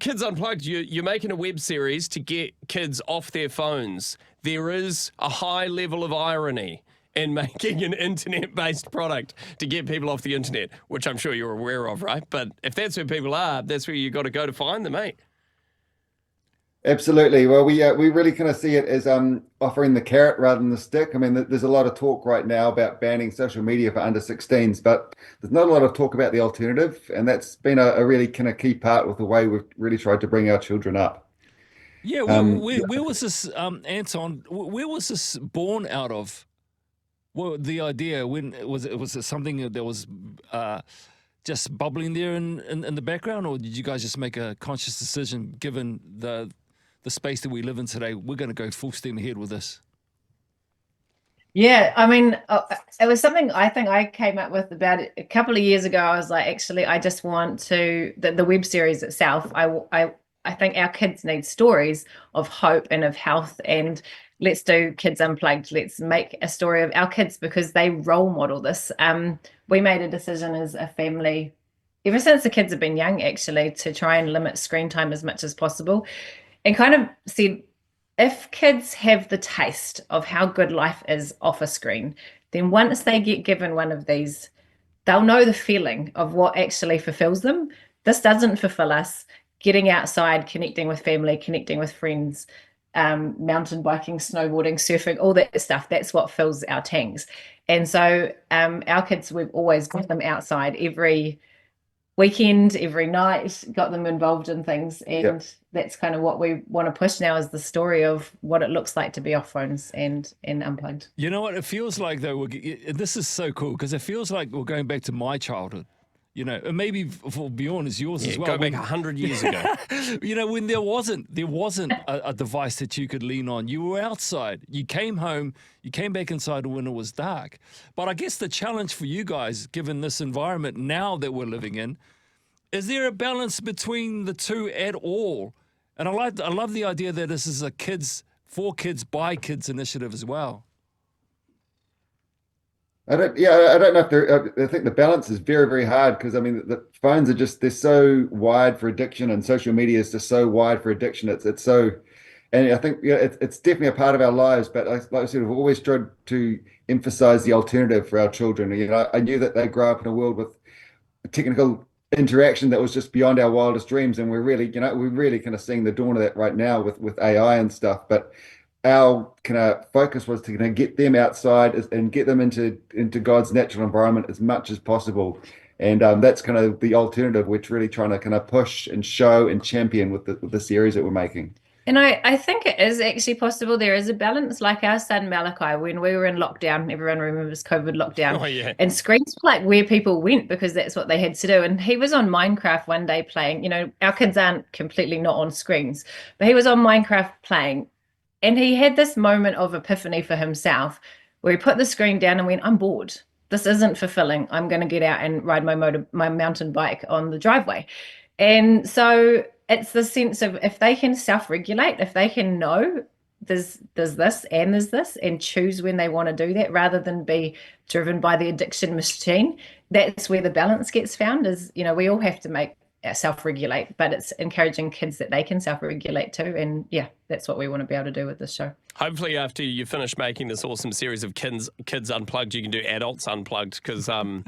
Kids Unplugged, you're making a web series to get kids off their phones. There is a high level of irony in making an internet-based product to get people off the internet, which I'm sure you're aware of, right? But if that's where people are, that's where you got to go to find them, mate. Absolutely. Well, we really kind of see it as offering the carrot rather than the stick. I mean, there's a lot of talk right now about banning social media for under 16s, but there's not a lot of talk about the alternative, and that's been a really kind of key part with the way we've really tried to bring our children up. Yeah, Yeah. where was this, Anton? Where was this born out of? Well, the idea, when was it something that was just bubbling there in the background, or did you guys just make a conscious decision, given the space that we live in today, we're going to go full steam ahead with this? Yeah, I mean, it was something I think I came up with about a couple of years ago. I was like, actually, I just want to, the web series itself, I think our kids need stories of hope and of health, and let's do Kids Unplugged. Let's make a story of our kids because they role model this. We made a decision as a family, ever since the kids have been young, actually, to try and limit screen time as much as possible, and kind of said, if kids have the taste of how good life is off a screen, then once they get given one of these, they'll know the feeling of what actually fulfills them. This doesn't fulfill us. Getting outside, connecting with family, connecting with friends, mountain biking, snowboarding, surfing, all that stuff, that's what fills our tanks. And so our kids, we've always got them outside every weekend, every night, got them involved in things, and that's kind of what we want to push now, is the story of what it looks like to be off phones and unplugged. You know what it feels like, though? This is so cool, because it feels like we're going back to my childhood. You know, and maybe for Bjorn is yours as well. Go back 100 years ago. You know, when there wasn't a device that you could lean on. You were outside. You came home. You came back inside when it was dark. But I guess the challenge for you guys, given this environment now that we're living in, is there a balance between the two at all? And I love the idea that this is a kids for kids by kids initiative as well. I don't know if I think the balance is very, very hard, because I mean the phones are they're so wide for addiction, and social media is just so wide for addiction. It's so, and I think it's definitely a part of our lives. But like I said, we've always tried to emphasize the alternative for our children. You know, I knew that they grow up in a world with technical interaction that was just beyond our wildest dreams, and we're really kind of seeing the dawn of that right now with AI and stuff. But our kind of focus was to kind of get them outside and get them into God's natural environment as much as possible. And that's kind of the alternative we're really trying to kind of push and show and champion with the series that we're making. And I think it is actually possible. There is a balance. Like our son Malachi, when we were in lockdown, everyone remembers COVID lockdown. Oh, yeah. And screens were like where people went, because that's what they had to do. And he was on Minecraft one day playing. You know, our kids aren't completely not on screens, but he was on Minecraft playing. And he had this moment of epiphany for himself where he put the screen down and went, I'm bored. This isn't fulfilling. I'm going to get out and ride my mountain bike on the driveway. And so it's the sense of, if they can self-regulate, if they can know there's this and there's this, and choose when they want to do that rather than be driven by the addiction machine, that's where the balance gets found. Is, you know, we all have to self-regulate, but it's encouraging kids that they can self-regulate too. And yeah, that's what we want to be able to do with this show. Hopefully after you finish making this awesome series of Kids Unplugged, you can do Adults Unplugged, because I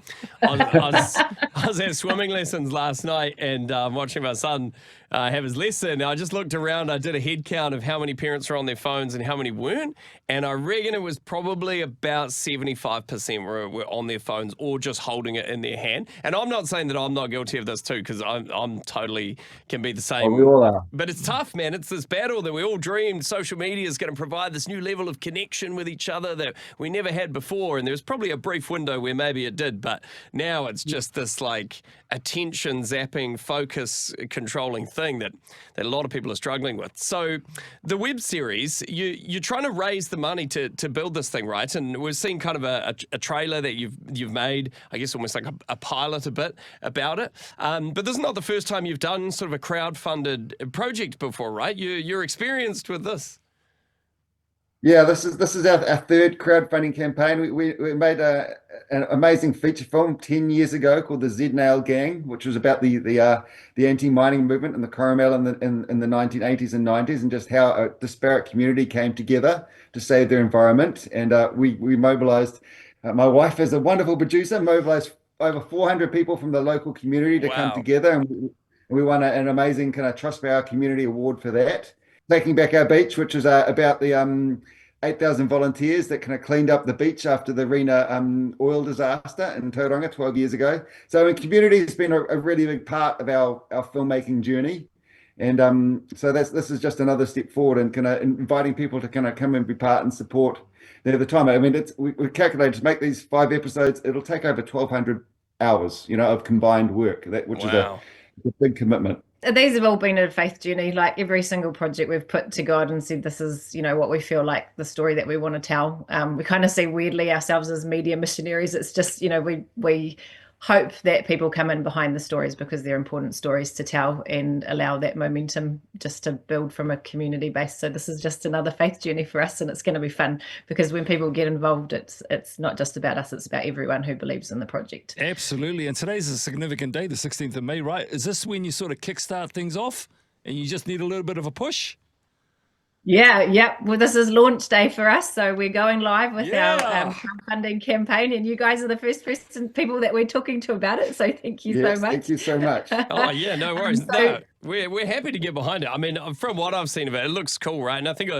was at swimming lessons last night and watching my son have his lesson. I just looked around. I did a head count of how many parents were on their phones and how many weren't, and I reckon it was probably about 75% were on their phones or just holding it in their hand. And I'm not saying that I'm not guilty of this too, because I'm totally can be the same. Oh, we all are. But it's tough, man. It's this battle that we all dreamed social media is going to provide this new level of connection with each other that we never had before. And there was probably a brief window where maybe it did, but now it's just this like attention zapping, focus controlling thing that a lot of people are struggling with. So the web series, you're trying to raise the money to build this thing, right? And we've seen kind of a trailer that you've made, I guess almost like a pilot a bit about it. But this is not the first time you've done sort of a crowd-funded project before, right? You're experienced with this. Yeah, this is our third crowdfunding campaign. We made an amazing feature film 10 years ago called the Z Nail Gang, which was about the anti-mining movement in the Coromel in the 1980s and 90s, and just how a disparate community came together to save their environment. And we mobilized. My wife is a wonderful producer, mobilized over 400 people from the local community to come Wow. together, and we won an amazing kind of Trust for Our Community award for that. Taking Back Our Beach, which is about the 8,000 volunteers that kind of cleaned up the beach after the Rena oil disaster in Tauranga 12 years ago. So, community has been a really big part of our filmmaking journey. And so this is just another step forward and kind of inviting people to kind of come and be part and support the time. I mean, we calculated to make these 5 episodes, it'll take over 1,200 hours, of combined work, which is Wow. a big commitment. These have all been a faith journey. Like every single project we've put to God and said, this is, what we feel like the story that we want to tell. We kind of see weirdly ourselves as media missionaries. It's just, we hope that people come in behind the stories because they're important stories to tell and allow that momentum just to build from a community base. So this is just another faith journey for us, and it's going to be fun because when people get involved, it's not just about us, it's about everyone who believes in the project. Absolutely. And today's a significant day, the 16th of May, right? Is this when you sort of kickstart things off and you just need a little bit of a push? Yeah. Well, this is launch day for us, so we're going live with Yeah. our crowdfunding campaign, and you guys are the first people that we're talking to about it. So thank you Yes, so much. thank you so much. Oh yeah, no worries. So- No, we're happy to get behind it. I mean, from what I've seen of it, it looks cool, right? And I think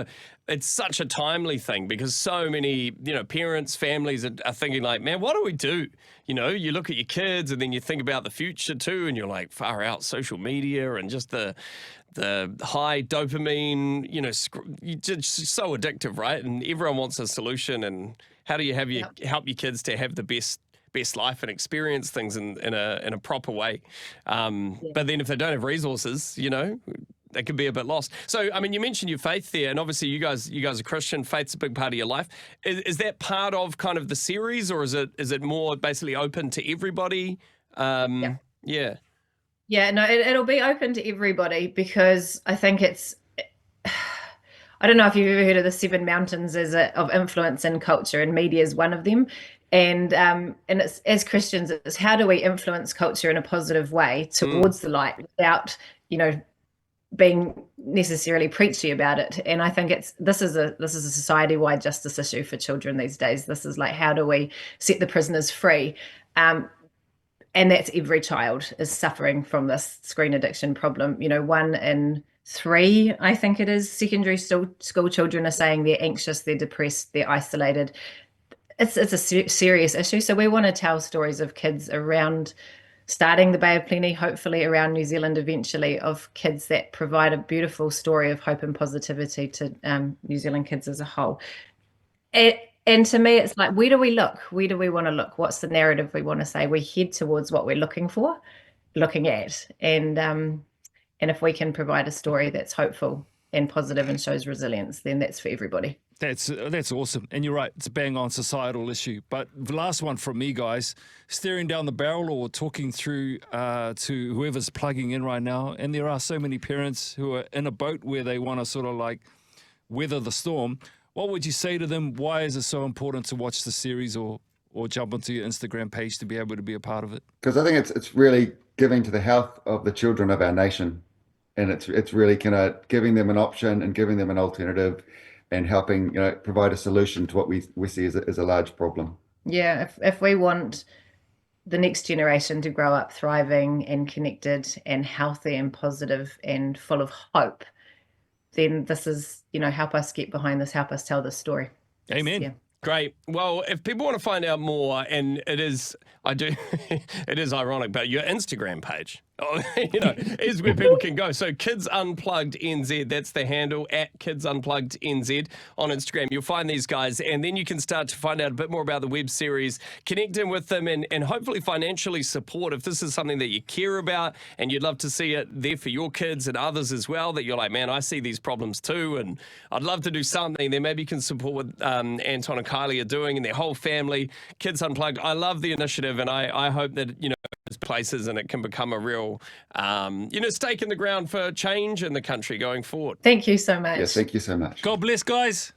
it's such a timely thing because so many, parents, families are thinking like, man, what do we do? You look at your kids and then you think about the future too, and you're like, far out, social media and just the high dopamine, just so addictive, right? And everyone wants a solution. And how do you help your kids to have the best life and experience things in a proper way? But then if they don't have resources, they could be a bit lost. So, I mean, you mentioned your faith there, and obviously you guys are Christian. Faith's a big part of your life. Is that part of kind of the series, or is it more basically open to everybody? Yeah. Yeah, no, it'll be open to everybody because I think I don't know if you've ever heard of the 7 mountains of influence in culture, and media is one of them. And it's, as Christians, it's how do we influence culture in a positive way towards the light without, being necessarily preachy about it. And I think this is a society-wide justice issue for children these days. This is like, how do we set the prisoners free? And that's every child is suffering from this screen addiction problem. 1 in 3, I think it is, secondary school children are saying they're anxious, they're depressed, they're isolated. It's a serious issue. So we want to tell stories of kids around starting the Bay of Plenty, hopefully around New Zealand eventually, of kids that provide a beautiful story of hope and positivity to New Zealand kids as a whole. And to me, it's like, where do we look? Where do we want to look? What's the narrative we want to say? We head towards what we're looking at. And if we can provide a story that's hopeful and positive and shows resilience, then that's for everybody. That's awesome. And you're right, it's a bang on societal issue. But the last one from me, guys, staring down the barrel or talking through to whoever's plugging in right now. And there are so many parents who are in a boat where they want to sort of like weather the storm. What would you say to them? Why is it so important to watch the series or jump onto your Instagram page to be able to be a part of it? Because I think it's really giving to the health of the children of our nation, and it's really kind of giving them an option and giving them an alternative, and helping provide a solution to what we see as a large problem. Yeah, if we want the next generation to grow up thriving and connected and healthy and positive and full of hope, then this is, help us get behind this, help us tell this story. Amen. Yeah. Great. Well, if people want to find out more, and it is ironic, but your Instagram page, is where people can go. So Kids Unplugged NZ, that's the handle, at Kids Unplugged NZ on Instagram. You'll find these guys, and then you can start to find out a bit more about the web series, connect in with them, and hopefully financially support if this is something that you care about and you'd love to see it there for your kids and others as well, that you're like, man, I see these problems too, and I'd love to do something. Then maybe you can support what Anton and Kylie are doing and their whole family. Kids Unplugged. I love the initiative, and I hope that, places and it can become a real, stake in the ground for change in the country going forward. Thank you so much. Yes, thank you so much. God bless, guys.